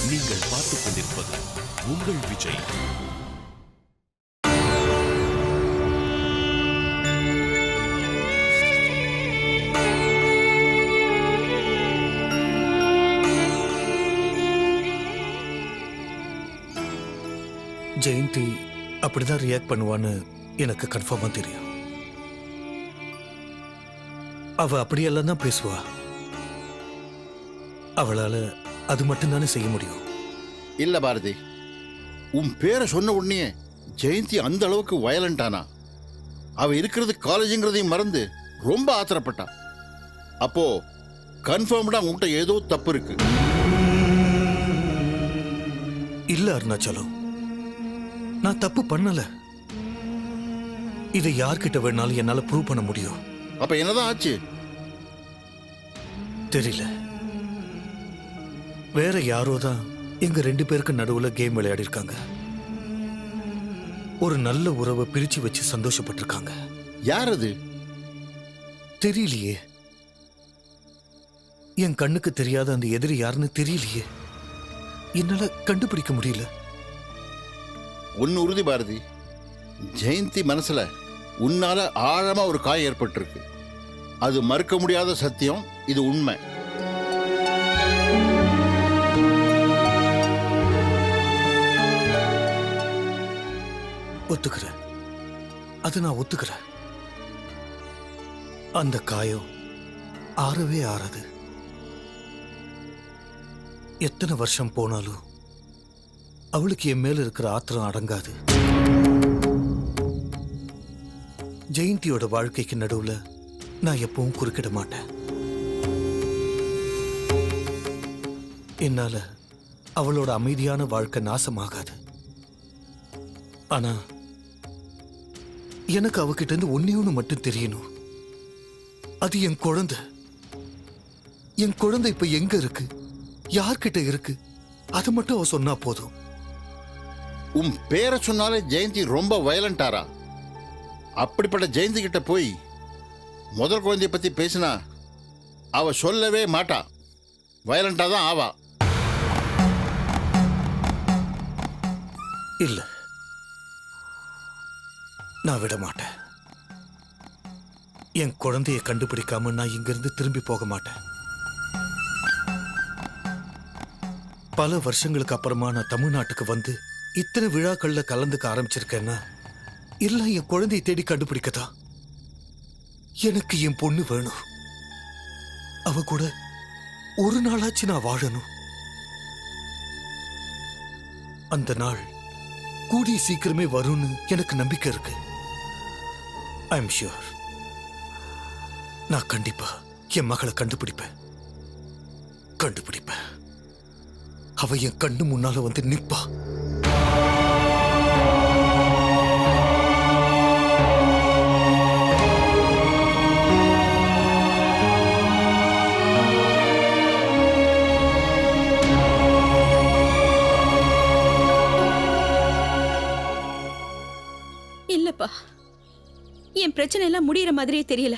நீங்கள் பார்த்துக் கொண்டிருப்பது உங்கள் விஜய். ஜெயந்தி அப்படிதான் ரியாக்ட் பண்ணுவான்னு எனக்கு கன்ஃபார்மா தெரியும். அவ அப்படியெல்லாம் தான் பேசுவா. அவளால அது மட்டும்தானே செய்ய முடியும். இல்ல பாரதி, உன் பேரை சொன்ன உடனே ஜெயந்தி அந்த அளவுக்கு வயலண்டானா? அவ இருக்கிறது காலேஜுங்கிறதையும் மறந்து ரொம்ப ஆத்திரப்பட்டா. அப்போ கன்ஃபார்ம்டா உன்கிட்ட ஏதோ தப்பு இருக்கு. இல்ல அருணாச்சலம், நான் தப்பு பண்ணல. இதை யார்கிட்ட வேணாலும் என்னால ப்ரூவ் பண்ண முடியும். அப்ப என்னதான் ஆச்சு? தெரியல. வேற யாரோ தான் எங்க 2 பேருக்கு நடுவுல கேம் விளையாடி இருக்காங்க. ஒரு நல்ல உறவை பிரிச்சு வச்சு சந்தோஷப்பட்டிருக்காங்க. யார் அது? தெரியலையே. என் கண்ணுக்கு தெரியாத அந்த எதிரி யாருன்னு தெரியலையே. என்னால கண்டுபிடிக்க முடியல. ஒன்னு உறுதி பாரதி, ஜெயந்தி மனசுல உன்னால ஆழமா ஒரு காயம் ஏற்பட்டிருக்கு. அது மறுக்க முடியாத சத்தியம். இது உண்மை. ஒத்துக்கிறேன். அது நான் ஒத்துக்கிறேன். அந்த காயம் ஆறவே ஆறாது. எத்தனை வருஷம் போனாலும் அவளுக்கு என் மேல இருக்கிற ஆத்திரம் அடங்காது. ஜெயந்தியோட வாழ்க்கைக்கு நடுவுல நான் எப்பவும் குறுக்கிட மாட்டேன். என்னால அவளோட அமைதியான வாழ்க்கை நாசமாகாது. ஆனா எனக்கு அவகிட்ட இருந்து ஒண்ணு மட்டும் தெரியணும். அது என் குழந்தை. என் குழந்தை இப்ப எங்க இருக்கு, யார்கிட்ட இருக்கு, அது மட்டும் அவ சொன்னா போதும். உன் பேரை சொன்னாலே ஜெயந்தி ரொம்ப வயலண்டாரா? அப்படிப்பட்ட ஜெயந்தி கிட்ட போய் முதல் குழந்தைய பத்தி பேசினா அவ சொல்லவே மாட்டா. வயலண்டா தான் ஆவா. இல்ல, நான் விட மாட்டேன். என் குழந்தையை கண்டுபிடிக்காம நான் இங்கிருந்து திரும்பி போக மாட்டேன். பல வருஷங்களுக்கு அப்புறமா நான் தமிழ்நாட்டுக்கு வந்து இத்தனை விழாக்கள்ல கலந்துக்க ஆரம்பிச்சிருக்கேன்னா இல்ல என் குழந்தையை தேடி கண்டுபிடிக்கதான். எனக்கு என் பொண்ணு வேணும். அவ கூட ஒரு நாளாச்சு நான் வாழணும். அந்த நாள் கூடிய சீக்கிரமே வரும்னு எனக்கு நம்பிக்கை இருக்கு. I am sure. நான் கண்டிப்பா என் மகளை கண்டுபிடிப்பேன். அவ என் கண்ணு முன்னால வந்து நிப்பா. இல்லப்பா, என் பிரச்சனை எல்லாம் முடியற மாதிரியே தெரியல.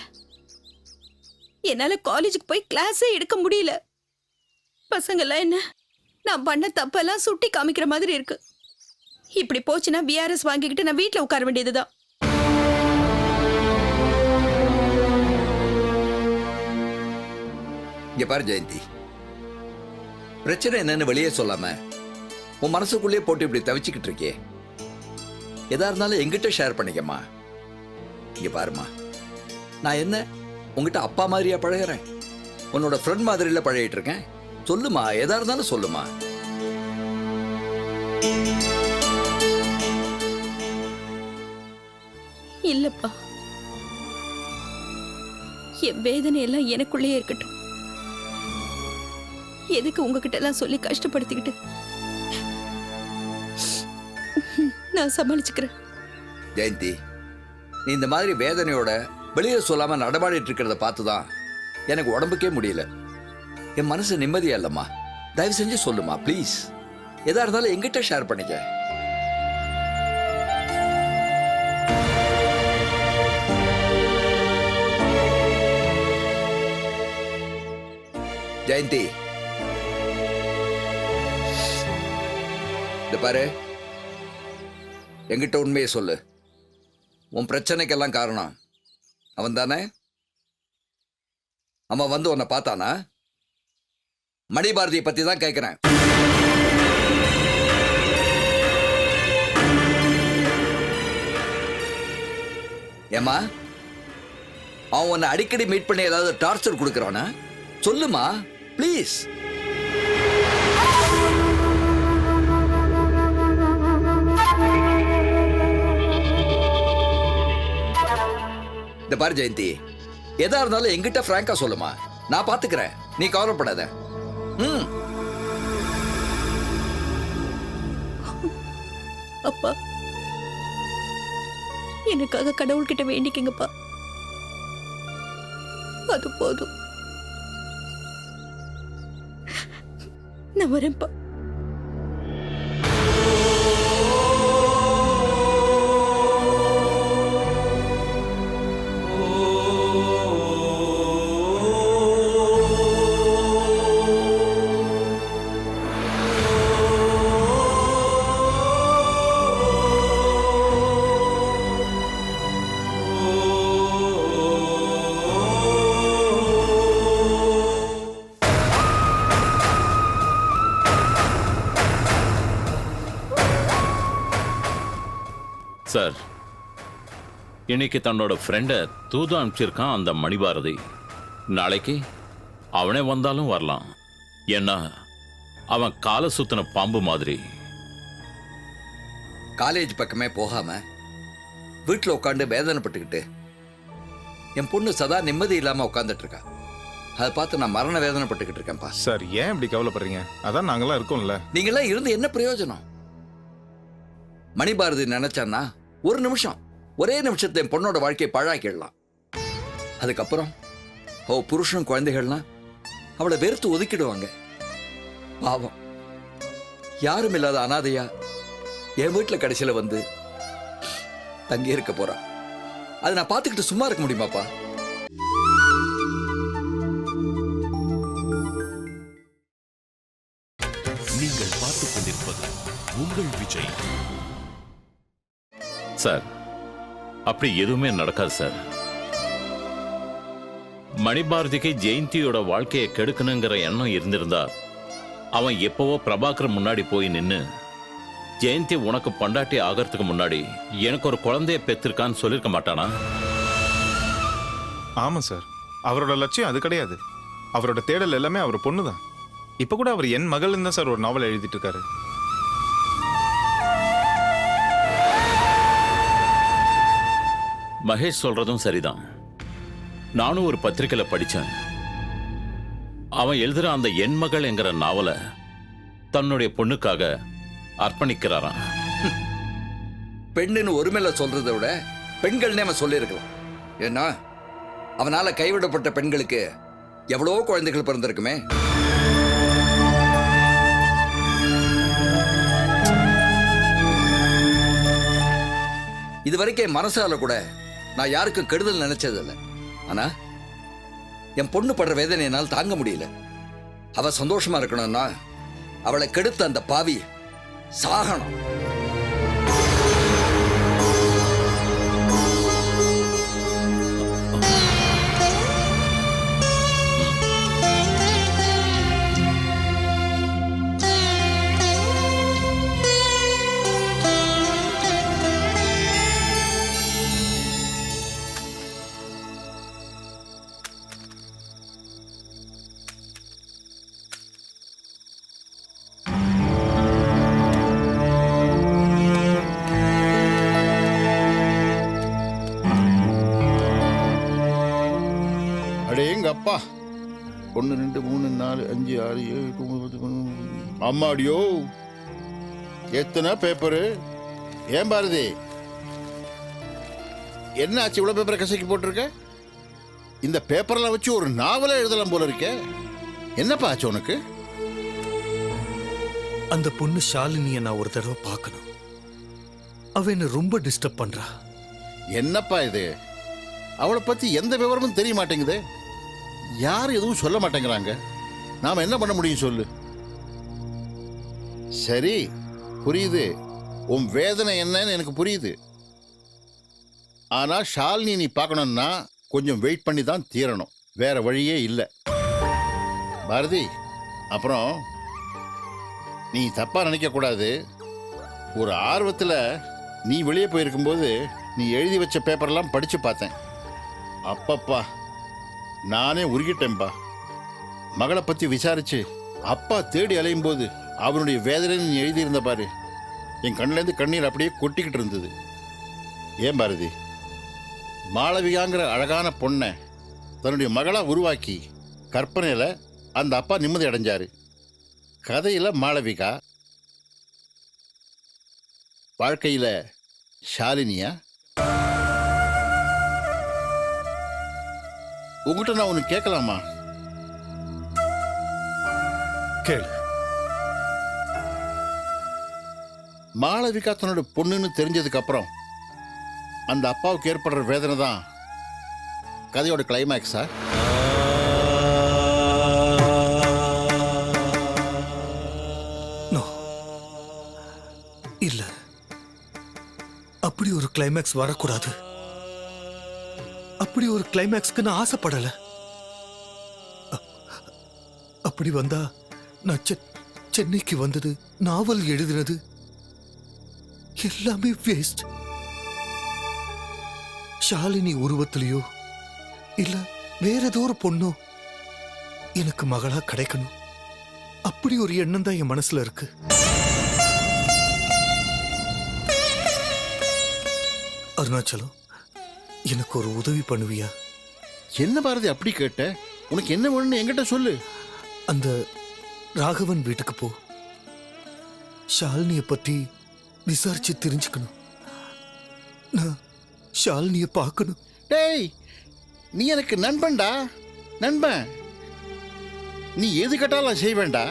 என்னால காலேஜுக்கு போய் கிளாஸே எடுக்க முடியல. பசங்க எல்லாம் என்ன நான் பண்ண தப்பெல்லாம் சுட்டி காமிக்கிற மாதிரி இருக்கு. இப்படி போச்சுன்னா பிஆர்எஸ் வாங்கிக்கிட்டு நான் வீட்டுல உட்கார வேண்டியதுதான். இங்க பாரு ஜெயந்தி, பிரச்சனை என்னன்னு வெளியே சொல்லாம உன் மனசுக்குள்ளேயே போட்டு இப்படி தவிச்சுக்கிட்டு இருக்கே. எதா இருந்தாலும் எங்கிட்ட ஷேர் பண்ணிக்கம்மா. இங்க பாருமா, நான் என்ன உங்ககிட்ட அப்பா மாதிரியா பழகிறேன்? உன்னோட ஃப்ரெண்ட் மாதிரில பழகிட்டு இருக்கேன். சொல்லுமா, எதா இருந்தாலும் சொல்லுமா. இல்லப்பா, என் வேதனை எல்லாம் எனக்குள்ளேயே இருக்கட்டும். எதுக்கு உங்ககிட்ட எல்லாம் சொல்லி கஷ்டப்படுத்திக்கிட்டு? நான் சமாளிச்சுக்கிறேன். ஜெயந்தி, நீ இந்த மாதிரி வேதனையோட வெளியே சொல்லாம நடமாடிட்டு இருக்கிறத பார்த்துதான் எனக்கு உடம்புக்கே முடியல. என் மனசு நிம்மதியா இல்லம்மா. தயவு செஞ்சு சொல்லுமா ப்ளீஸ். எதா இருந்தாலும் எங்கிட்ட ஷேர் பண்ணிக்க. ஜெயந்தி, இந்த பாரு, என்கிட்ட உண்மையை சொல்லு. உன் பிரச்சனைக்கெல்லாம் காரணம் அவன் தானே? அவன் வந்து உன்னை பார்த்தானா? மணிபாரதியை பத்தி தான் கேட்கிறேன். ஏமா, அவன் உன்னை அடிக்கடி மீட் பண்ணி ஏதாவது டார்ச்சர் கொடுக்கறானா? சொல்லுமா ப்ளீஸ். இந்த பாரு ஜெயந்தி, எதா இருந்தாலும் என்கிட்ட பிராங்கா சொல்லுமா, நான் பாத்துக்கிறேன், நீ கவலைப்படாத. அப்பா, எனக்காக கடவுள்கிட்ட வேண்டிக்கங்கப்பா. அது போதும். நான் வரேன்ப்பா. சார், இன்னைக்கு தன்னோட ஃப்ரெண்டை தூது அனுப்பிச்சிருக்கான் அந்த மணிபாரதி. நாளைக்கு அவனே வந்தாலும் வரலாம். ஏன்னா அவன் காலை சுத்தின பாம்பு மாதிரி. காலேஜ் பக்கமே போகாம வீட்டில் உட்காந்து வேதனைப்பட்டுக்கிட்டு என் பொண்ணு சதா நிம்மதி இல்லாம உட்காந்துட்டு இருக்கா. அதை பார்த்து நான் மரண வேதனைப்பட்டுக்கிட்டு இருக்கேன்ப்பா. சார், ஏன் இப்படி கவலைப்படுறீங்க? அதான் நாங்களாம் இருக்கோம்ல. நீங்களாம் இருந்து என்ன பிரயோஜனம்? மணிபாரதி நினைச்சான்னா ஒரு நிமிஷம், ஒரே நிமிஷத்தை என் பொண்ணோட வாழ்க்கையை பழாக்கிடலாம். அதுக்கப்புறம் புருஷன் குழந்தைகள்லாம் அவளை வெறுத்து ஒதுக்கிடுவாங்க. பாவம், யாரும் இல்லாத அனாதையா என் வீட்டில் கடைசியில் வந்து தங்கி இருக்க போறா. அதை நான் பார்த்துக்கிட்டு சும்மா இருக்க முடியுமாப்பா? நீங்கள் பார்த்துக் கொண்டிருப்பது உங்கள் விஜய். சார், அப்படி எதுவுமே நடக்காது சார். மணிபாரதிக்கு ஜெயந்தியோட வாழ்க்கையை கெடுக்கணுங்கிற எண்ணம் இருந்திருந்தா அவன் எப்பவோ பிரபாகர் முன்னாடி போய் நின்னு, ஜெயந்தி உனக்கு பொண்டாட்டி ஆகிறதுக்கு முன்னாடி எனக்கு ஒரு குழந்தைய பெற்றிருக்கான்னு சொல்லியிருக்க மாட்டானா? ஆமா சார், அவரோட லட்சியம் அது கிடையாது. அவரோட தேடல் எல்லாமே அவர் பொண்ணு தான். இப்ப கூட அவர் என் மகள் தான் சார் ஒரு நாவல் எழுதிட்டு இருக்காரு. மகேஷ் சொல்றதும் சரிதான். நானும் ஒரு பத்திரிக்கையில படிச்சேன். அவன் எழுதுற அந்த என் மகள் என்கிற நாவலை தன்னுடைய பொண்ணுக்காக அர்ப்பணிக்கிறாராம். பெண்ணுன்னு ஒருமையில சொல்றதை விட பெண்கள்னே அவன் சொல்லியிருக்கலாம். ஏன்னா அவனால கைவிடப்பட்ட பெண்களுக்கு எவ்வளவோ குழந்தைகள் பிறந்திருக்குமே. இதுவரைக்கும் என் மனசால கூட நான் யாருக்கும் கெடுதல் நினைச்சதில்லை. ஆனா என் பொண்ணு படுற வேதனை என்னால் தாங்க முடியல. அவ சந்தோஷமா இருக்கணும்னா அவளை கெடுத்த அந்த பாவி சாகணும். அப்பா 1 2 3 4 5 6 7 8 அம்மாடியோ, எத்தனை பேப்பரு! ஏன் பாரதி, என்ன ஆச்சு இவ்வளவு பேப்பரை கசக்கி போட்டிருக்க? இந்த பேப்பர்லாம் வச்சு ஒரு நாவலை எழுதலாம் போல இருக்கே. என்னப்பா ஆச்சு உனக்கு? அந்த பொண்ணு ஷாலினியை நான் ஒரு தடவை பார்க்கணும். அவ என்ன ரொம்ப டிஸ்டர்ப் பண்றா. என்னப்பா இது? அவளை பத்தி எந்த விவரமும் தெரிய மாட்டேங்குது. யாரும் எதுவும் சொல்ல மாட்டேங்கிறாங்க. நாம என்ன பண்ண முடியும் சொல்லு? சரி, புரியுது, உன் வேதனை என்னன்னு எனக்கு புரியுது. ஆனா ஷாலினி நீ பார்க்கணும்னா கொஞ்சம் வெயிட் பண்ணி தான் தீரணும், வேற வழியே இல்லை. பாரதி, அப்புறம் நீ தப்பா நினைக்க கூடாது. ஒரு ஆர்வத்தில் நீ வெளியே போயிருக்கும்போது நீ எழுதி வச்ச பேப்பர்லாம் படிச்சு பார்த்தேன். அப்பப்பா, நானே உருகிட்டேன்பா. மகளை பத்தி விசாரிச்சு அப்பா தேடி அலையும் போது அவனுடைய வேதனை நீ எழுதியிருந்த பாரு, என் கண்ணிலேருந்து கண்ணீர் அப்படியே கொட்டிக்கிட்டு இருந்தது. ஏன் பாரதி, மாளவிகாங்கிற அழகான பொண்ணை தன்னுடைய மகளா உருவாக்கி கற்பனையில அந்த அப்பா நிம்மதி அடைஞ்சாரு. கதையில மாளவிகா, வாழ்க்கையில ஷாலினியா? உங்ககிட்ட நான் ஒன்று கேட்கலாமா? கேளு. மாளவிகா தன்னோட பொண்ணுன்னு தெரிஞ்சதுக்கு அப்புறம் அந்த அப்பாவுக்கு ஏற்படுற வேதனை தான் கதையோட கிளைமேக்ஸா? நோ, இல்ல, அப்படி ஒரு கிளைமேக்ஸ் வரக்கூடாது. அப்படி ஒரு கிளைமேக்ஸ்க்கு நான் ஆசைப்படல. அப்படி வந்தா நான் சென்னைக்கு வந்தது, நாவல் எழுதினது எல்லாமே வேஸ்ட். ஷாலினி உருவத்திலேயோ இல்ல வேற ஏதோ ஒரு பொண்ணோ எனக்கு மகளா கிடைக்கணும், அப்படி ஒரு எண்ணம் தான் என் மனசுல இருக்கு. அருணாச்சலம், எனக்கு ஒரு உதவி பண்ணுவியா? என்ன பாரதி அப்படி கேட்ட? உனக்கு என்ன வேணும்னு என்கிட்ட சொல்லு. அந்த ராகவன் வீட்டுக்கு போ. ஷாலினிய பத்தி விசாரிச்சு தெரிஞ்சுக்கணும். நான் ஷாலினிய பார்க்கணும். டேய், நீ எனக்கு நண்பன்டா, நண்பன். நீ எது கேட்டாலும் நான் செய்வேன்டா.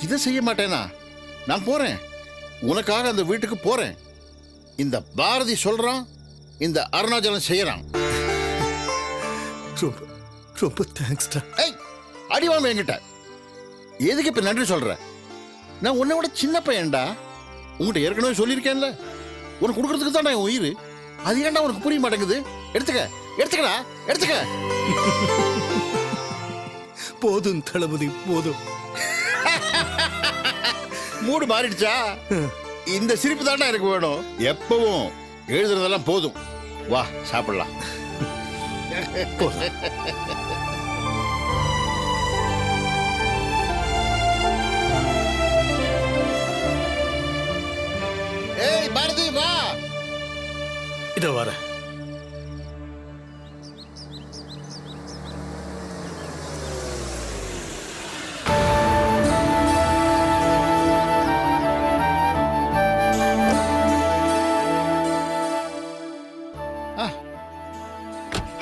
இதை செய்ய மாட்டேனா? நான் போறேன், உனக்காக அந்த வீட்டுக்கு போறேன். இந்த பாரதி சொல்றான், இந்த அருணாச்சலம் செய்யறான். ரொம்ப ரொம்ப தேங்க்ஸ்டா. ஏய், அடிவாம என்கிட்ட எதுக்கு இப்ப நன்றி சொல்ற? நான் உன்னை விட சின்ன பையன்டா. உங்ககிட்ட ஏற்கனவே சொல்லியிருக்கேன்ல, உனக்கு கொடுக்கறதுக்கு தான் என் உயிர். அது ஏன்டா உனக்கு புரிய மாட்டேங்குது? எடுத்துக்கடா, எடுத்துக்க. போதும் தளபதி, போதும். மூடு மாறிடுச்சா? இந்த சிரிப்பு தாண்டா எனக்கு வேணும். எப்பவும் எழுதுறதெல்லாம் போதும். வா சாப்பிடலாம். ஏய் பாரதி, வா. இத வர.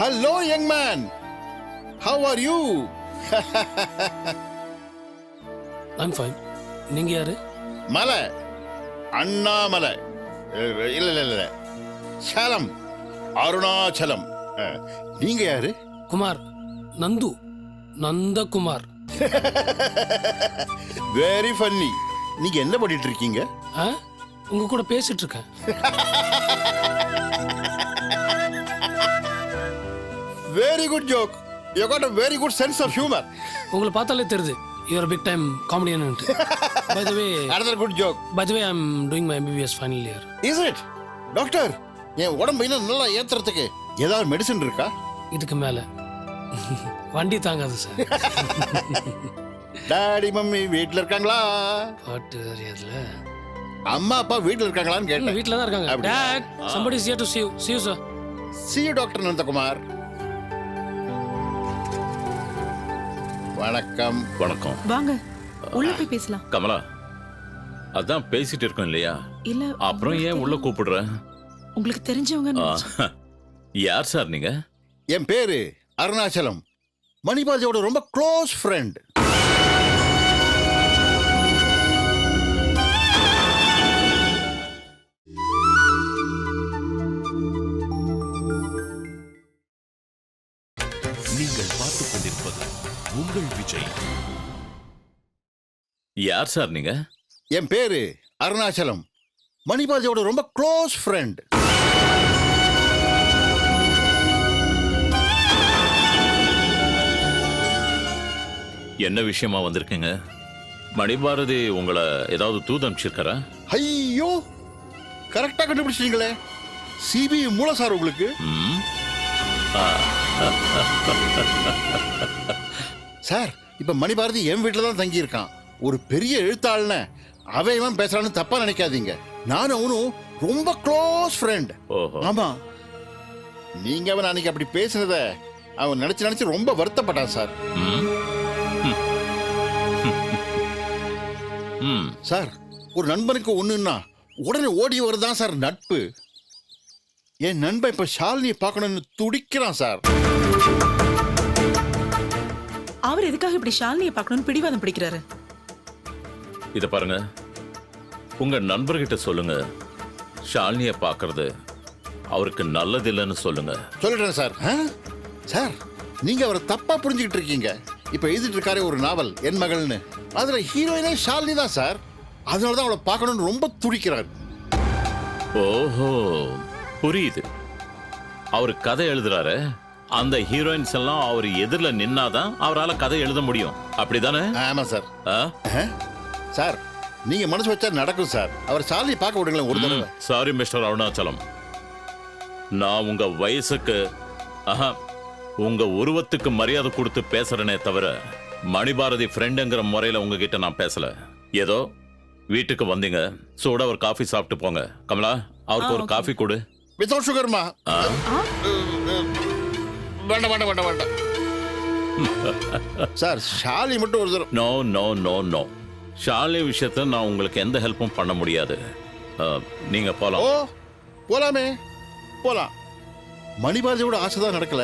Hello, young man. How are you? I'm fine. நீங்க யாரு? மலை, அண்ணாமலை. இல்ல, சேலம், அருணாச்சலம். நீங்க யாரு? குமார், நந்து, நந்தகுமார். Very funny. நீங்க என்ன பண்ணிட்டு இருக்கீங்க? உங்க கூட பேசிட்டு இருக்கேன். Very good joke. You got a very good sense of humor. உங்களை பார்த்தாலே தெரியுது you are a big time comedian. By the way, another good joke. By the way, I'm doing my MBBS final year. Is it? Doctor, என் உடம்பு இன்னும் நல்லா ஏத்துறதுக்கு ஏதாவது medicine இருக்கா? இதுக்கு மேல வண்டி தாங்காது சார். டாடி மம்மி வீட்ல இருக்காங்களா? பாட்டு அறியாதுல. அம்மா அப்பா வீட்ல இருக்காங்களான்னு கேட்டேன். வீட்ல தான் இருக்காங்க. அப்படியா? Dad, somebody is here to see you. See you, sir. See you, doctor Nandakumar. வணக்கம். வணக்கம். வாங்க, உள்ள போய் பேசலாம். கமலா, அதான் பேசிட்டு இருக்கோம் இல்லையா? இல்ல, அப்புறம் ஏன் உள்ள கூப்பிடுற? உங்களுக்கு தெரிஞ்சவங்க. யார் சார் நீங்க? என் பேரு அருணாச்சலம், மணிபாஜோட ரொம்ப க்ளோஸ் ஃப்ரெண்ட். நீங்கள் பார்த்துக் கொண்டிருப்பது உங்கள் விஜய். யார் சார் நீங்க? என் பேரு அருணாச்சலம் மணிபாரதியோட ரொம்ப க்ளோஸ் ஃப்ரெண்ட். என்ன விஷயமா வந்திருக்கீங்க? மணிபாரதி உங்களை ஏதாவது தூது அனுப்பிச்சிருக்காரா? ஐயோ, கரெக்டா கண்டுபிடிச்சிட்டீங்களே. சிபிஐ மூல சார் உங்களுக்கு. ம். சார், இப்ப மணிபாரதி என் வீட்டில் தான் தங்கி இருக்கான். ஒரு பெரிய எழுத்தாளன அவன் இவன் பேசுறான்னு தப்பா நினைக்காதீங்க. நானும் அவனும் ரொம்ப க்ளோஸ் ஃப்ரெண்ட். ஓஹோ. ஆமா, நீங்க அவன் அன்னைக்கு அப்படி பேசுனத அவன் நினைச்சு நினைச்சு ரொம்ப வருத்தப்பட்டான் சார். ம். ம். சார், ஒரு நண்பனுக்கு ஒண்ணுன்னா உடனே ஓடி வருதான் சார் நட்பு. என் நண்பன் இப்ப ஷாலினியை பார்க்கணும்னு துடிக்கிறான் சார். அவர் எதுக்காக இப்படி ஷாலினியை பார்க்கணும்னு பிடிவாதம் பிடிக்கிறாரு? இத பாருங்க, உங்க நண்பர்கிட்ட சொல்லுங்க, ஷாலினியை பார்க்கறது அவருக்கு நல்லது இல்லைன்னு சொல்லுங்க. சொல்லிடுறேன் சார். சார், நீங்க அவரை தப்பா புரிஞ்சுக்கிட்டு இருக்கீங்க. இப்ப எழுதிட்டு இருக்காரே ஒரு நாவல் என் மகள்னு, அதுல ஹீரோயினே ஷாலினி தான் சார். அதனாலதான் அவளை பார்க்கணும்னு ரொம்ப துடிக்கிறார். ஓஹோ, புரியுது. அவர் கதை எழுதுறாரு, அந்த ஹீரோயின்ஸ் எல்லாம் அவர் எதிரில் நின்னாதான் அவரால் கதை எழுத முடியும், அப்படிதானே? ஆமா சார். ஆ? சார், நீங்க மனசு வச்சா நடக்கும் சார். அவர் ஷாலினி பார்க்க விடுங்களேன் ஒரு தடவை. சாரி மிஸ்டர் அருணாச்சலம், நான் உங்க வயசுக்கு உங்க உருவத்துக்கு மரியாதை கொடுத்து பேசுறேனே தவிர மணிபாரதி ஃப்ரெண்டுங்கிற முறையில உங்ககிட்ட நான் பேசல. ஏதோ வீட்டுக்கு வந்தீங்க, சூட ஒரு காஃபி சாப்பிட்டு போங்க. கமலா, அவருக்கு ஒரு காஃபி கொடு. வித்தவுட் சுகர்மா. வேண்டாம் வேண்டாம் வேண்டாம் வேண்டாம் சார், ஷாலினி மட்டும் ஒரு தடவை. No no no no, Shalini விஷயத்த நான் உங்களுக்கு எந்த ஹெல்ப்பும் பண்ண முடியாது. நீங்க போலாம். ஓ, போலாமே, போலாம். மணிபாரதியோட ஆசை தான் நடக்கல.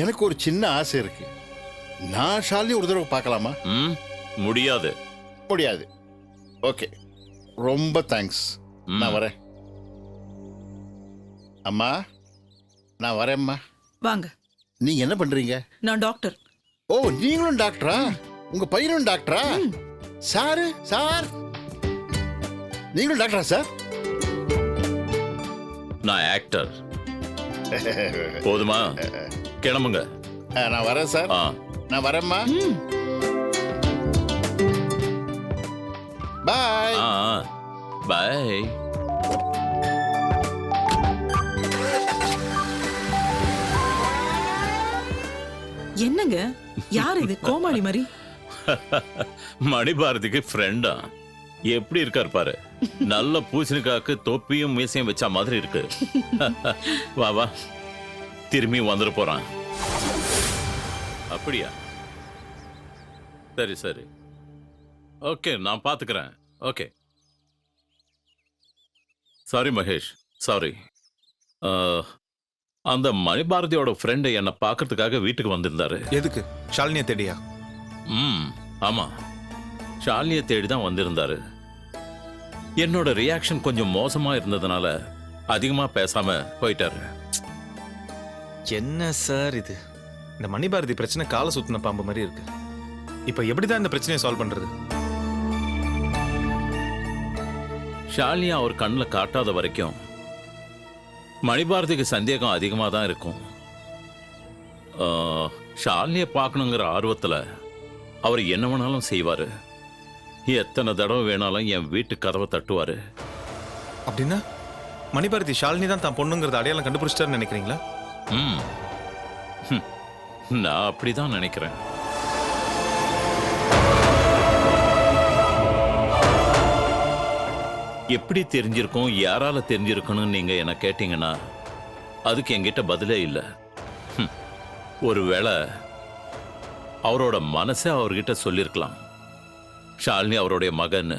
எனக்கு ஒரு சின்ன ஆசை இருக்கு. நான் ஷாலினி ஒரு தடவை பார்க்கலாமா? ம், முடியாது. முடியாது. ஓகே, ரொம்ப தேங்க்ஸ். நான் வரேன். அம்மா, நான் வரேன்மா. வாங்க. நீங்க என்ன பண்றீங்க? நான் டாக்டர். ஓ, நீங்களும் டாக்டரா? உங்க பையனும் டாக்டரா? சார், சார், நீங்களும் டாக்டரா சார்? நான் ஆக்டர். போதுமா? கிளம்புங்க. நான் வரேன் சார். நான் வரேம்மா. பாய். பாய். என்னங்க, யார் இது கோமாளி மாதிரி? மணிபாரதிக்கு ஃப்ரெண்டா? எப்படி இருக்கார் பாரு. நல்ல பூசணிக்காக்கு தொப்பியும் மீசையும் வச்ச மாதிரி இருக்கு. வா வா, திரும்பி வந்துட போறான். அப்படியா? சரி சரி, ஓகே, நான் பாத்துக்கிறேன். ஓகே. Sorry Mahesh, sorry. அந்த மணிபாரதியோட ஃப்ரெண்டு என்னை பார்க்கறதுக்காக வீட்டுக்கு வந்திருந்தாரு. எதுக்கு? ஷாலினியை தேடியா? ம், ஆமா, ஷாலினியை தேடி தான் வந்திருந்தாரு. என்னோட ரியாக்ஷன் கொஞ்சம் மோசமா இருந்ததுனால அதிகமா பேசாம போயிட்டாரு. என்ன சார் இது? இந்த மணிபாரதி பிரச்சனை காலை சுத்தின பாம்பு மாதிரி இருக்கு. இப்ப எப்படிதான் இந்த பிரச்சனையை சால்வ் பண்றது? ஷாலினியா அவர் கண்ணில் காட்டாத வரைக்கும் மணிபாரதிக்கு சந்தேகம் அதிகமாக தான் இருக்கும். ஷாலினியை பார்க்கணுங்கிற ஆர்வத்தில் அவர் என்ன வேணாலும் செய்வார். எத்தனை தடவை வேணாலும் என் வீட்டு கதவை தட்டுவார். அப்படின்னா மணிபாரதி ஷாலினி தான் தான் பொண்ணுங்கிறத அடையாளம் கண்டுபிடிச்சிட்டாருன்னு நினைக்கிறீங்களா? ம், நான் அப்படிதான் நினைக்கிறேன். எப்படி தெரிஞ்சிருக்கும், யாரால தெரிஞ்சிருக்கணும்னு நீங்க என்ன கேட்டீங்கன்னா அதுக்கு என்கிட்ட பதிலே இல்லை. ஒருவேளை அவரோட மனசை அவர்கிட்ட சொல்லியிருக்கலாம், ஷாலினி அவருடைய மகன்.